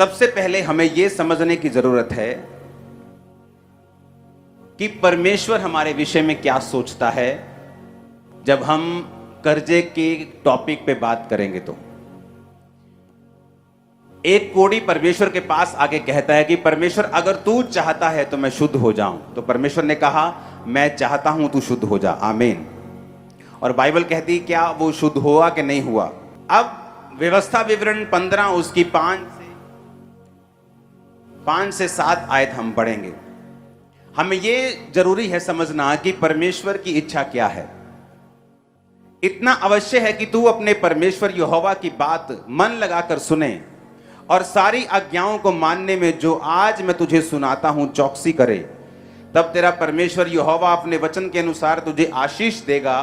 सबसे पहले हमें यह समझने की जरूरत है कि परमेश्वर हमारे विषय में क्या सोचता है। जब हम कर्जे के टॉपिक पे बात करेंगे तो एक कोढ़ी परमेश्वर के पास आके कहता है कि परमेश्वर अगर तू चाहता है तो मैं शुद्ध हो जाऊं। तो परमेश्वर ने कहा मैं चाहता हूं तू शुद्ध हो जा, आमीन। और बाइबल कहती क्या वो शुद्ध हुआ कि नहीं हुआ। अब व्यवस्था विवरण 15 उसकी 5 से 7 आयत हम पढ़ेंगे। हमें यह जरूरी है समझना कि परमेश्वर की इच्छा क्या है। इतना अवश्य है कि तू अपने परमेश्वर यहोवा की बात मन लगाकर सुने और सारी आज्ञाओं को मानने में जो आज मैं तुझे सुनाता हूं चौकसी करे। तब तेरा परमेश्वर यहोवा अपने वचन के अनुसार तुझे आशीष देगा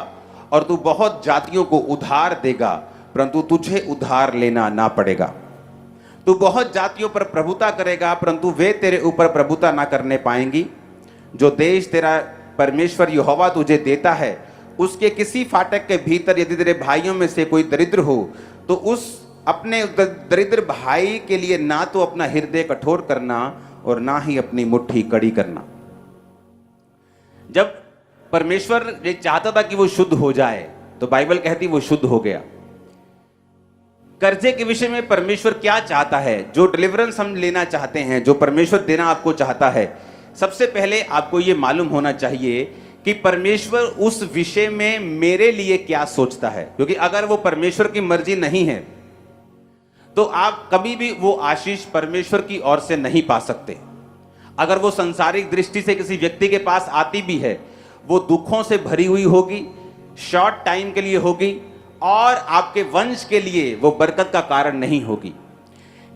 और तू बहुत जातियों को उधार देगा, परंतु तुझे उधार लेना ना पड़ेगा। तू बहुत जातियों पर प्रभुता करेगा, परंतु वे तेरे ऊपर प्रभुता ना करने पाएंगी। जो देश तेरा परमेश्वर यहोवा तुझे देता है उसके किसी फाटक के भीतर यदि तेरे भाइयों में से कोई दरिद्र हो तो उस अपने दरिद्र भाई के लिए ना तो अपना हृदय कठोर करना और ना ही अपनी मुट्ठी कड़ी करना। जब परमेश्वर ये चाहता था कि वो शुद्ध हो जाए तो बाइबल कहती वो शुद्ध हो गया। कर्जे के विषय में परमेश्वर क्या चाहता है, जो डिलीवरेंस हम लेना चाहते हैं, जो परमेश्वर देना आपको चाहता है, सबसे पहले आपको यह मालूम होना चाहिए कि परमेश्वर उस विषय में मेरे लिए क्या सोचता है। क्योंकि अगर वो परमेश्वर की मर्जी नहीं है तो आप कभी भी वो आशीष परमेश्वर की ओर से नहीं पा सकते। अगर वो संसारिक दृष्टि से किसी व्यक्ति के पास आती भी है वो दुखों से भरी हुई होगी, शॉर्ट टाइम के लिए होगी और आपके वंश के लिए वो बरकत का कारण नहीं होगी।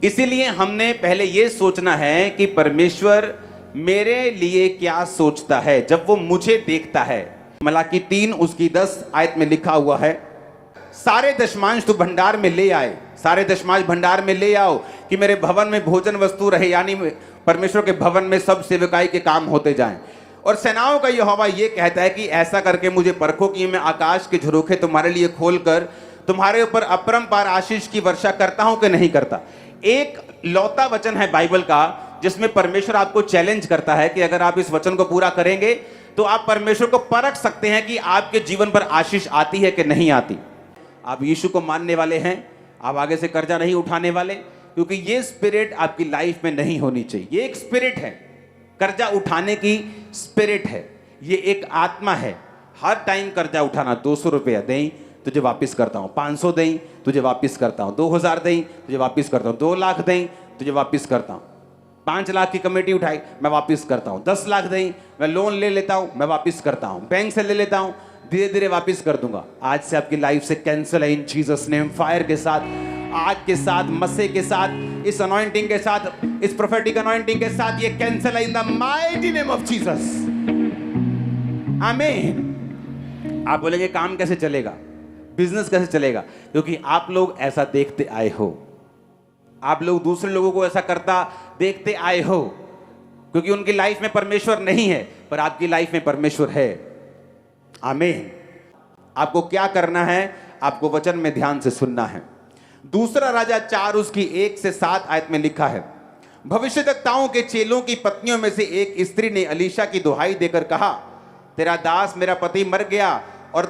इसीलिए हमने पहले यह सोचना है कि परमेश्वर मेरे लिए क्या सोचता है जब वो मुझे देखता है। मलाकी 3 उसकी 10 आयत में लिखा हुआ है, सारे दशमांश तू भंडार में ले आए, सारे दशमांश भंडार में ले आओ कि मेरे भवन में भोजन वस्तु रहे। यानी परमेश्वर के भवन में सब सेवकाई के काम होते जाएं। और सेनाओं का यहोवा ये कहता है कि ऐसा करके मुझे परखो कि मैं आकाश के झरोखे तुम्हारे लिए खोलकर तुम्हारे ऊपर अपरंपार आशीष की वर्षा करता हूं कि नहीं करता। एक लौता वचन है बाइबल का जिसमें परमेश्वर आपको चैलेंज करता है कि अगर आप इस वचन को पूरा करेंगे तो आप परमेश्वर को परख सकते हैं कि आपके जीवन पर आशीष आती है कि नहीं आती। आप यीशु को मानने वाले हैं, आप आगे से कर्जा नहीं उठाने वाले, क्योंकि ये स्पिरिट आपकी लाइफ में नहीं होनी चाहिए। ये एक स्पिरिट है, कर्जा उठाने की स्पिरिट है, ये एक आत्मा है। हर टाइम कर्जा उठाना, 200 रुपया दें तुझे वापस करता हूं, 500 दें तुझे वापस करता हूं, 2000 दें तुझे वापस करता हूं, 2 लाख दें तुझे वापस करता हूं, 5 लाख की कमेटी उठाई मैं वापस करता हूं, 10 लाख दें मैं लोन ले लेता हूं मैं वापस करता हूं, बैंक से ले लेता हूं धीरे धीरे वापस कर दूंगा। आज से आपकी लाइफ से कैंसिल है इन जीसस नेम। फायर के साथ, आग के साथ, मस्से के साथ, इस अनॉइंटिंग के साथ, इस प्रोफेटिक अनॉइंटिंग के साथ ये कैंसिल है in the mighty name of Jesus, आमीन। आप बोलेंगे काम कैसे चलेगा, बिजनेस कैसे चलेगा? क्योंकि आप लोग ऐसा देखते आए हो, आप लोग दूसरे लोगों को ऐसा करता देखते आए हो, क्योंकि उनकी लाइफ में परमेश्वर नहीं है पर आपकी लाइफ में परमेश्वर है, आमीन। आपको क्या करना है? आपको वचन में ध्यान से सुनना है। दूसरा राजा 4 उसकी 1 से 7 आयत में लिखा है, भविष्यद्वक्ताओं के चेलों की पत्नियों में से एक स्त्री ने अलीशा की दुहाई देकर कहा, तेरा दास मेरा पति मर गया और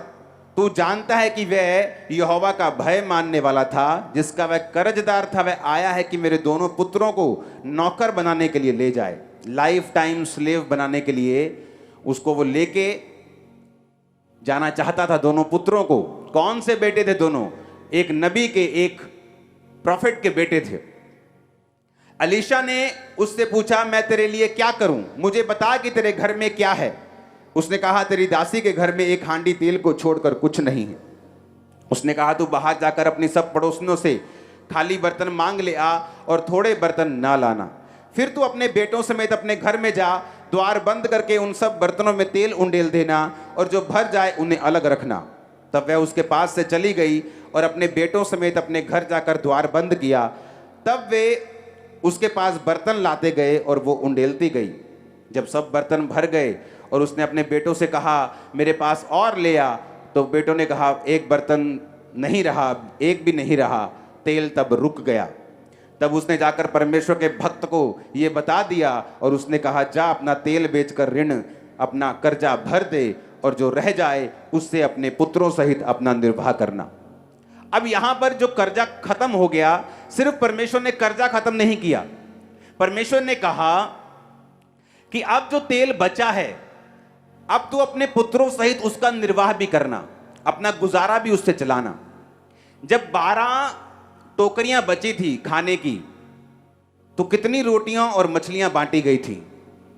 तू जानता है कि वह यहोवा का भय मानने वाला था, जिसका वह कर्जदार था। वह आया है कि मेरे दोनों पुत्रों को नौकर बनाने के लिए ले जाए, लाइफ टाइम स्लेव बनाने के लिए उसको वो लेके जाना चाहता था। दोनों पुत्रों को, कौन से बेटे थे दोनों? एक नबी के, एक प्रॉफिट के बेटे थे। अलीशा ने उससे पूछा, मैं तेरे लिए क्या करूं, मुझे बता कि तेरे घर में क्या है। उसने कहा, तेरी दासी के घर में एक हांडी तेल को छोड़कर कुछ नहीं है। उसने कहा, तू बाहर जाकर अपनी सब पड़ोसियों से खाली बर्तन मांग ले आ और थोड़े बर्तन ना लाना। फिर तू अपने बेटों समेत अपने घर में जा, द्वार बंद करके उन सब बर्तनों में तेल उंडेल देना और जो भर जाए उन्हें अलग रखना। तब वह उसके पास से चली गई और अपने बेटों समेत अपने घर जाकर द्वार बंद किया। तब वे उसके पास बर्तन लाते गए और वो उंडेलती गई। जब सब बर्तन भर गए और उसने अपने बेटों से कहा, मेरे पास और ले आ, तो बेटों ने कहा, एक बर्तन नहीं रहा, एक भी नहीं रहा। तेल तब रुक गया। तब उसने जाकर परमेश्वर के भक्त को ये बता दिया और उसने कहा, जा अपना तेल बेचकर ऋण अपना कर्जा भर दे और जो रह जाए उससे अपने पुत्रों सहित अपना निर्वाह करना। अब यहां पर जो कर्जा खत्म हो गया, सिर्फ परमेश्वर ने कर्जा खत्म नहीं किया, परमेश्वर ने कहा कि अब जो तेल बचा है, अब तू अपने पुत्रों सहित उसका निर्वाह भी करना, अपना गुजारा भी उससे चलाना। जब 12 टोकरियां बची थी खाने की, तो कितनी रोटियां और मछलियां बांटी गई थी?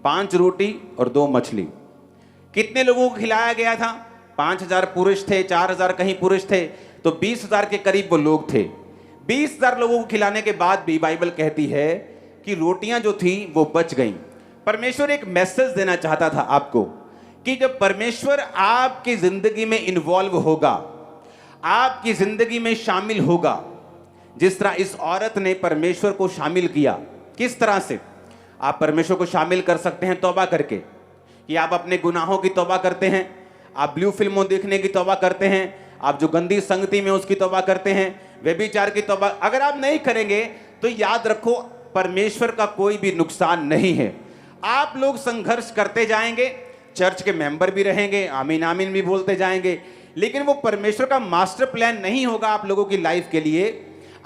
5 रोटी और 2 मछली। कितने लोगों को खिलाया गया था? 5000 पुरुष थे, 4000 कहीं पुरुष थे, तो 20000 के करीब वो लोग थे। 20000 लोगों को खिलाने के बाद भी बाइबल कहती है कि रोटियां जो थी वो बच गईं। परमेश्वर एक मैसेज देना चाहता था आपको कि जब परमेश्वर आपकी जिंदगी में इन्वॉल्व होगा, आपकी जिंदगी में शामिल होगा, जिस तरह इस औरत ने परमेश्वर को शामिल किया। किस तरह से आप परमेश्वर को शामिल कर सकते हैं? तौबा करके, कि आप अपने गुनाहों की तौबा करते हैं, आप ब्लू फिल्मों देखने की तौबा करते हैं, आप जो गंदी संगति में उसकी तौबा करते हैं, व्यभिचार की तौबा अगर आप नहीं करेंगे तो याद रखो परमेश्वर का कोई भी नुकसान नहीं है। आप लोग संघर्ष करते जाएंगे, चर्च के मेंबर भी रहेंगे, आमीन आमीन भी बोलते जाएंगे, लेकिन वो परमेश्वर का मास्टर प्लान नहीं होगा आप लोगों की लाइफ के लिए।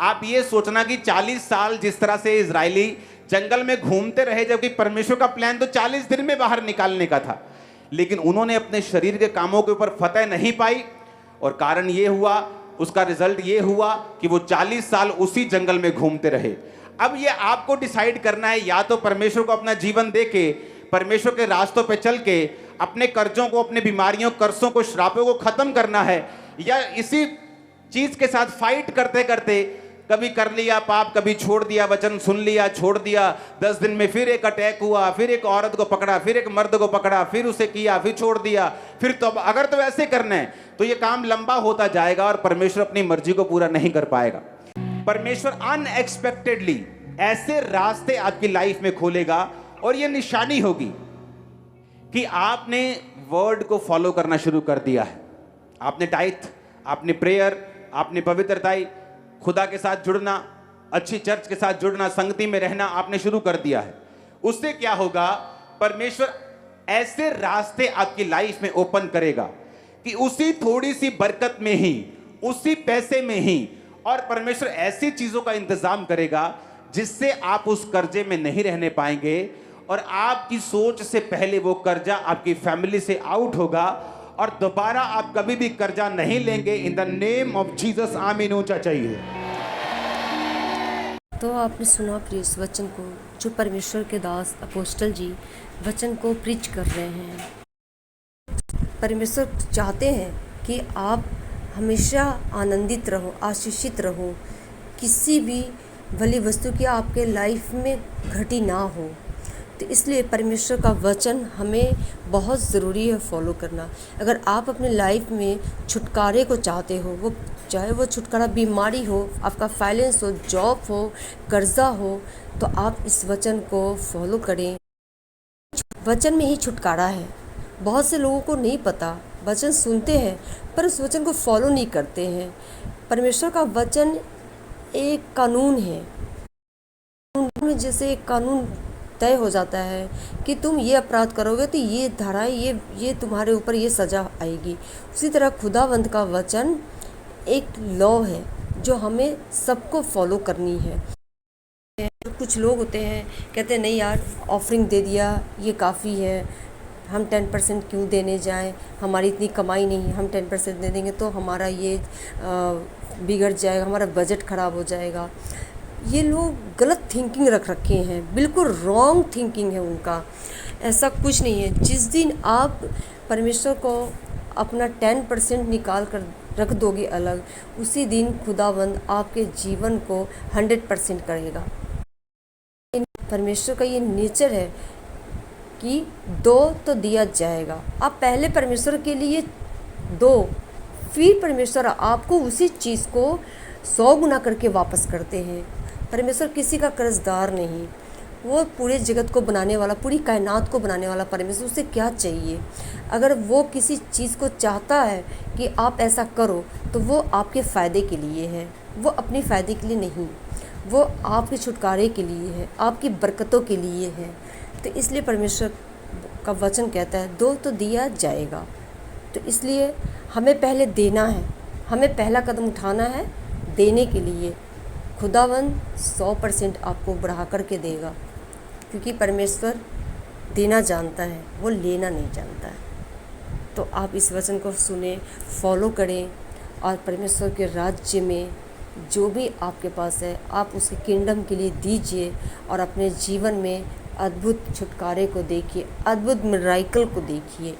आप ये सोचना कि 40 साल जिस तरह से इजरायली जंगल में घूमते रहे, जबकि परमेश्वर का प्लान तो 40 दिन में बाहर निकालने का था, लेकिन उन्होंने अपने शरीर के कामों के ऊपर फतह नहीं पाई, और कारण ये हुआ, उसका रिजल्ट ये हुआ कि वो 40 साल उसी जंगल में घूमते रहे। अब ये आपको डिसाइड करना है, या तो परमेश्वर को अपना जीवन देके, परमेश्वर के रास्तों पे चल के अपने कर्जों को, अपने बीमारियों, कर्जों को, श्रापों को खत्म करना है, या इसी चीज के साथ फाइट करते करते कभी कर लिया पाप, कभी छोड़ दिया, वचन सुन लिया, छोड़ दिया, 10 दिन में फिर एक अटैक हुआ, फिर एक औरत को पकड़ा, फिर एक मर्द को पकड़ा, फिर उसे किया, फिर छोड़ दिया, फिर तो अगर तो ऐसे करना है तो ये काम लंबा होता जाएगा और परमेश्वर अपनी मर्जी को पूरा नहीं कर पाएगा। परमेश्वर अनएक्सपेक्टेडली ऐसे रास्ते आपकी लाइफ में खोलेगा, और ये निशानी होगी कि आपने वर्ड को फॉलो करना शुरू कर दिया है। आपने टाइथ, आपने प्रेयर, आपने पवित्रताई, खुदा के साथ जुड़ना, अच्छी चर्च के साथ जुड़ना, संगति में रहना आपने शुरू कर दिया है। उससे क्या होगा? परमेश्वर ऐसे रास्ते आपकी लाइफ में ओपन करेगा कि उसी थोड़ी सी बरकत में ही, उसी पैसे में ही, और परमेश्वर ऐसी चीजों का इंतजाम करेगा जिससे आप उस कर्जे में नहीं रहने पाएंगे, और आपकी सोच से पहले वो कर्जा आपकी फैमिली से आउट होगा, और दोबारा आप कभी भी कर्जा नहीं लेंगे। In the name of Jesus, आमीन। ऊंचा चाहिए। तो आपने सुना प्रिय इस वचन को, जो परमेश्वर के दास अपोस्टल जी वचन को प्रीच कर रहे हैं। परमेश्वर चाहते हैं कि आप हमेशा आनंदित रहो, आशीषित रहो, किसी भी भली वस्तु की आपके लाइफ में घटी ना हो। तो इसलिए परमेश्वर का वचन हमें बहुत ज़रूरी है फॉलो करना। अगर आप अपने लाइफ में छुटकारे को चाहते हो, वो चाहे वो छुटकारा बीमारी हो, आपका फाइनेंस हो, जॉब हो, कर्जा हो, तो आप इस वचन को फॉलो करें। वचन में ही छुटकारा है। बहुत से लोगों को नहीं पता, वचन सुनते हैं पर उस वचन को फॉलो नहीं करते हैं। परमेश्वर का वचन एक कानून है, में जैसे एक कानून तय हो जाता है कि तुम ये अपराध करोगे तो ये धाराएं, ये तुम्हारे ऊपर ये सज़ा आएगी। उसी तरह खुदावंद का वचन एक लॉ है जो हमें सबको फॉलो करनी है। कुछ लोग होते हैं कहते हैं नहीं यार, ऑफरिंग दे दिया ये काफ़ी है, हम 10% क्यों देने जाएं, हमारी इतनी कमाई नहीं, हम 10% दे देंगे तो हमारा ये बिगड़ जाएगा, हमारा बजट ख़राब हो जाएगा। ये लोग गलत थिंकिंग रख रखे हैं, बिल्कुल रॉन्ग थिंकिंग है उनका। ऐसा कुछ नहीं है। जिस दिन आप परमेश्वर को अपना 10% निकाल कर रख दोगे अलग, उसी दिन खुदावंद आपके जीवन को 100% करेगा। परमेश्वर का ये नेचर है कि दो तो दिया जाएगा। आप पहले परमेश्वर के लिए दो, फिर परमेश्वर आपको उसी चीज़ को 100 गुना करके वापस करते हैं। परमेश्वर किसी का कर्जदार नहीं, वो पूरे जगत को बनाने वाला, पूरी कायनात को बनाने वाला परमेश्वर। उसे क्या चाहिए? अगर वो किसी चीज़ को चाहता है कि आप ऐसा करो तो वो आपके फ़ायदे के लिए है, वो अपने फ़ायदे के लिए नहीं। वो आपके छुटकारे के लिए है, आपकी बरकतों के लिए है। तो इसलिए परमेश्वर का वचन कहता है दो तो दिया जाएगा। तो इसलिए हमें पहले देना है, हमें पहला कदम उठाना है देने के लिए। खुदावंद 100% आपको बढ़ा कर के देगा, क्योंकि परमेश्वर देना जानता है, वो लेना नहीं जानता है। तो आप इस वचन को सुने, फॉलो करें और परमेश्वर के राज्य में जो भी आपके पास है आप उसके किंगडम के लिए दीजिए और अपने जीवन में अद्भुत छुटकारे को देखिए, अद्भुत मिराकल को देखिए।